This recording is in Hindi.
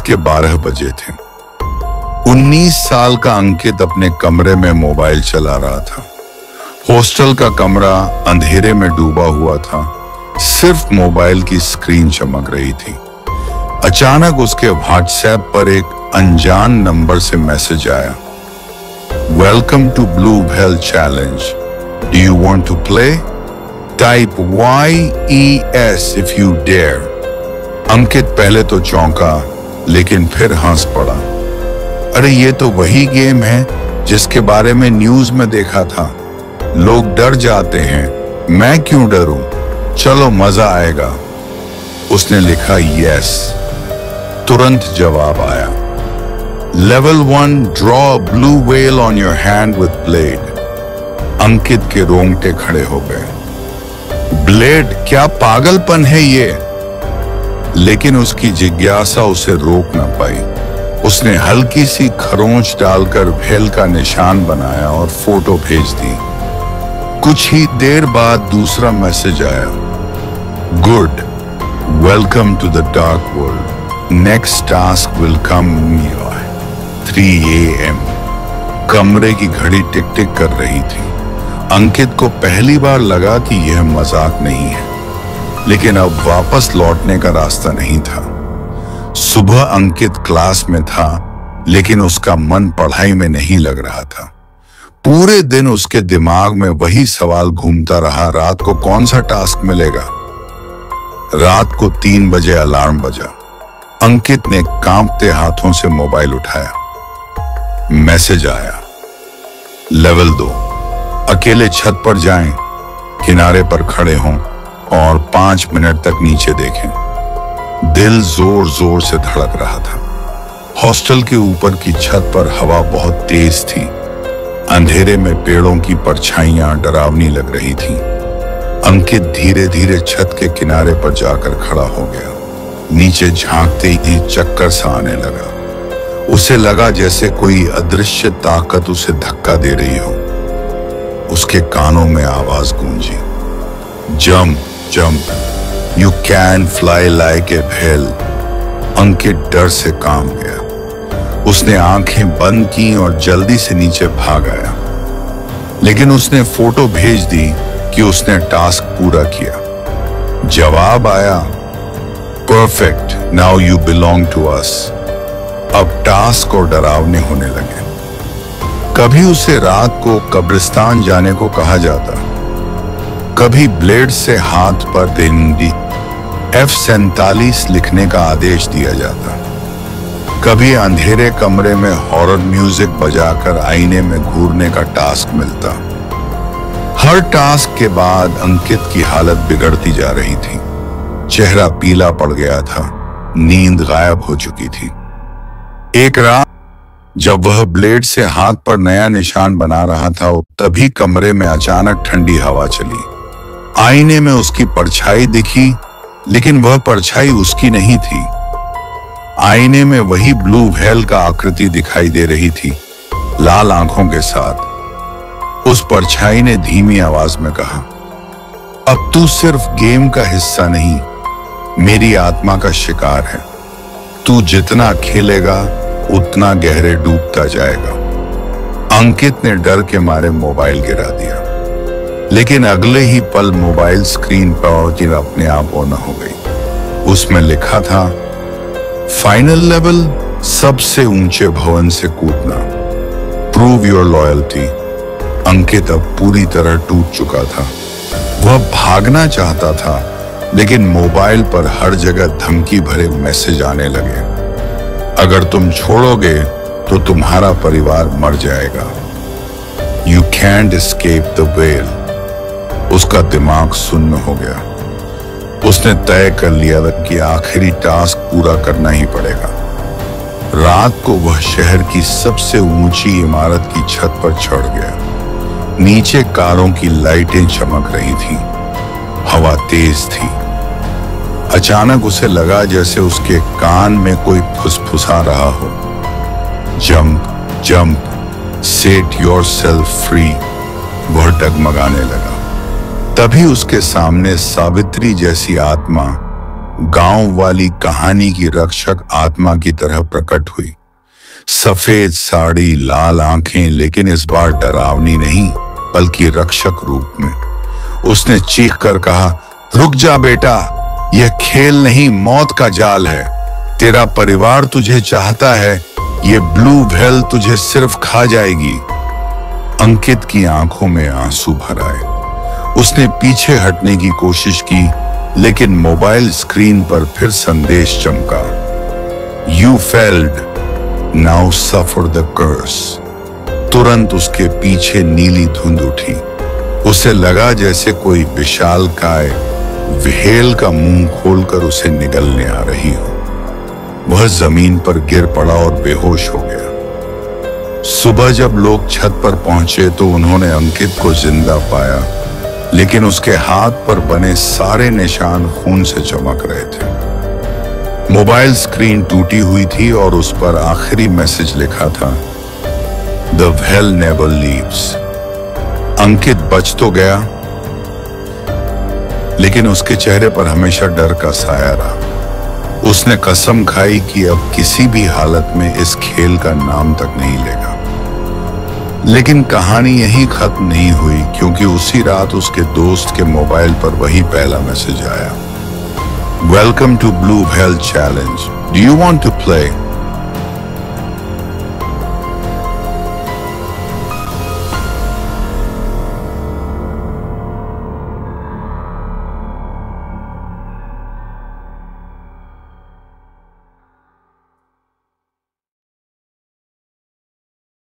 के 12 बजे थे। 19 साल का अंकित अपने कमरे में मोबाइल चला रहा था। हॉस्टल का कमरा अंधेरे में डूबा हुआ था, सिर्फ मोबाइल की स्क्रीन चमक रही थी। अचानक उसके व्हाट्सएप पर एक अनजान नंबर से मैसेज आया, welcome to blue whale challenge, do you want to play? Type YES if you dare. Ankit पहले तो चौंका, लेकिन फिर हंस पड़ा। अरे ये तो वही गेम है जिसके बारे में न्यूज में देखा था। लोग डर जाते हैं, मैं क्यों डरूं? चलो मजा आएगा। उसने लिखा यस। तुरंत जवाब आया, level 1 draw blue whale on your hand with blade. Ankit के रोंगटे खड़े हो गए। ब्लेड? क्या पागलपन है ये? लेकिन उसकी जिज्ञासा उसे रोक न पाई। उसने हल्की सी खरोंच डालकर व्हेल का निशान बनाया और फोटो भेज दी। कुछ ही देर बाद दूसरा मैसेज आया, good, welcome to the dark world, next task will come 3 AM। कमरे की घड़ी टिक टिक कर रही थी। अंकित को पहली बार लगा कि यह मजाक नहीं है, लेकिन अब वापस लौटने का रास्ता नहीं था। सुबह अंकित क्लास में था, लेकिन उसका मन पढ़ाई में नहीं लग रहा था। पूरे दिन उसके दिमाग में वही सवाल घूमता रहा, रात को कौन सा टास्क मिलेगा। रात को 3 बजे अलार्म बजा। अंकित ने कांपते हाथों से मोबाइल उठाया। मैसेज आया, लेवल 2, अकेले छत पर जाएं, किनारे पर खड़े हों और 5 मिनट तक नीचे देखें। दिल जोर जोर से धड़क रहा था। हॉस्टल के ऊपर की छत पर हवा बहुत तेज थी। अंधेरे में पेड़ों की परछाइयां डरावनी लग रही थीं। अंकित धीरे धीरे छत के किनारे पर जाकर खड़ा हो गया। नीचे झांकते ही चक्कर सा आने लगा। उसे लगा जैसे कोई अदृश्य ताकत उसे धक्का दे रही हो। उसके कानों में आवाज गूंजी, jump jump, you can fly like a whale. Ankit डर से कांप गया। उसने आंखें बंद की और जल्दी से नीचे भाग आया। लेकिन उसने फोटो भेज दी कि उसने टास्क पूरा किया। जवाब आया, perfect, now you belong to us. अब टास्क और डरावने होने लगे। कभी उसे रात को कब्रिस्तान जाने को कहा जाता, कभी ब्लेड से हाथ पर F47 लिखने का आदेश दिया जाता, कभी अंधेरे कमरे में हॉरर म्यूजिक बजाकर आईने में घूरने का टास्क मिलता। हर टास्क के बाद अंकित की हालत बिगड़ती जा रही थी। चेहरा पीला पड़ गया था, नींद गायब हो चुकी थी। एक रात जब वह ब्लेड से हाथ पर नया निशान बना रहा था, तभी कमरे में अचानक ठंडी हवा चली। आईने में उसकी परछाई दिखी, लेकिन वह परछाई उसकी नहीं थी। आईने में वही ब्लू व्हेल का आकृति दिखाई दे रही थी, लाल आंखों के साथ। उस परछाई ने धीमी आवाज में कहा, अब तू सिर्फ गेम का हिस्सा नहीं, मेरी आत्मा का शिकार है। तू जितना खेलेगा उतना गहरे डूबता जाएगा। अंकित ने डर के मारे मोबाइल गिरा दिया, लेकिन अगले ही पल मोबाइल स्क्रीन पर अपने आप ऑन हो गई। उसमें लिखा था, फाइनल लेवल, सबसे ऊंचे भवन से कूदना, प्रूव योर लॉयल्टी। अंकित अब पूरी तरह टूट चुका था। वह भागना चाहता था, लेकिन मोबाइल पर हर जगह धमकी भरे मैसेज आने लगे। अगर तुम छोड़ोगे तो तुम्हारा परिवार मर जाएगा। You can't escape the whale. उसका दिमाग सुन्न हो गया। उसने तय कर लिया कि आखिरी टास्क पूरा करना ही पड़ेगा। रात को वह शहर की सबसे ऊंची इमारत की छत पर चढ़ गया। नीचे कारों की लाइटें चमक रही थीं। हवा तेज थी। अचानक उसे लगा जैसे उसके कान में कोई फुसफुसा रहा हो, jump jump, set yourself free. वह डगमगाने लगा। तभी उसके सामने सावित्री जैसी आत्मा गांव वाली कहानी की रक्षक आत्मा की तरह प्रकट हुई। सफेद साड़ी, लाल आंखें, लेकिन इस बार डरावनी नहीं बल्कि रक्षक रूप में। उसने चीख कर कहा, रुक जा बेटा, यह खेल नहीं, मौत का जाल है। तेरा परिवार तुझे चाहता है, ये ब्लू व्हेल तुझे सिर्फ खा जाएगी। अंकित की आंखों में आंसू भर आए। उसने पीछे हटने की कोशिश की, लेकिन मोबाइल स्क्रीन पर फिर संदेश चमका, you failed, now suffer the curse. तुरंत उसके पीछे नीली धुंध उठी। उसे लगा जैसे कोई विशालकाय व्हेल का मुंह खोलकर उसे निगलने आ रही हो। वह जमीन पर गिर पड़ा और बेहोश हो गया। सुबह जब लोग छत पर पहुंचे तो उन्होंने अंकित को जिंदा पाया, लेकिन उसके हाथ पर बने सारे निशान खून से चमक रहे थे। मोबाइल स्क्रीन टूटी हुई थी और उस पर आखिरी मैसेज लिखा था, द व्हेल नेवर लीव्स। अंकित बच तो गया, लेकिन उसके चेहरे पर हमेशा डर का साया रहा। उसने कसम खाई कि अब किसी भी हालत में इस खेल का नाम तक नहीं लेगा। लेकिन कहानी यहीं खत्म नहीं हुई, क्योंकि उसी रात उसके दोस्त के मोबाइल पर वही पहला मैसेज आया, welcome to blue whale challenge, do you want to play?